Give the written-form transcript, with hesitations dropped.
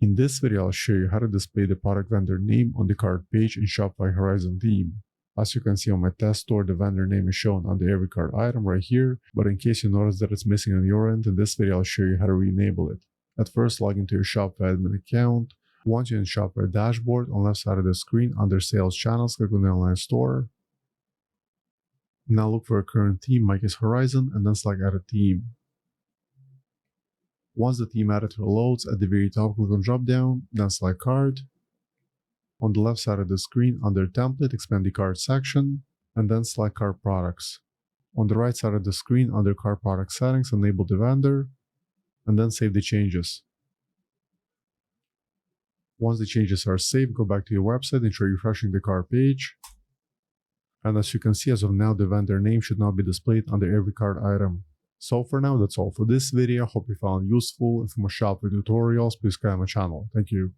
In this video, I'll show you how to display the product vendor name on the cart page in Shopify Horizon Theme. As you can see on my test store, the vendor name is shown under every cart item right here, but in case you notice that it's missing on your end, in this video I'll show you how to re-enable it. At first, log into your Shopify admin account. Once you're in Shopify dashboard, on the left side of the screen, under Sales Channels, click on the online store. Now look for a current theme, my case Horizon, and then select Add a Theme. Once the theme editor loads, at the very top, click on drop down, then select Cart. On the left side of the screen, under Template, expand the Cart section, and then select Cart Products. On the right side of the screen, under Cart Product Settings, enable the vendor, and then save the changes. Once the changes are saved, go back to your website and try refreshing the cart page. And as you can see, as of now, the vendor name should not be displayed under every cart item. So for now, that's all for this video. Hope you found it useful, and for more Shopify tutorials, please subscribe to my channel. Thank you.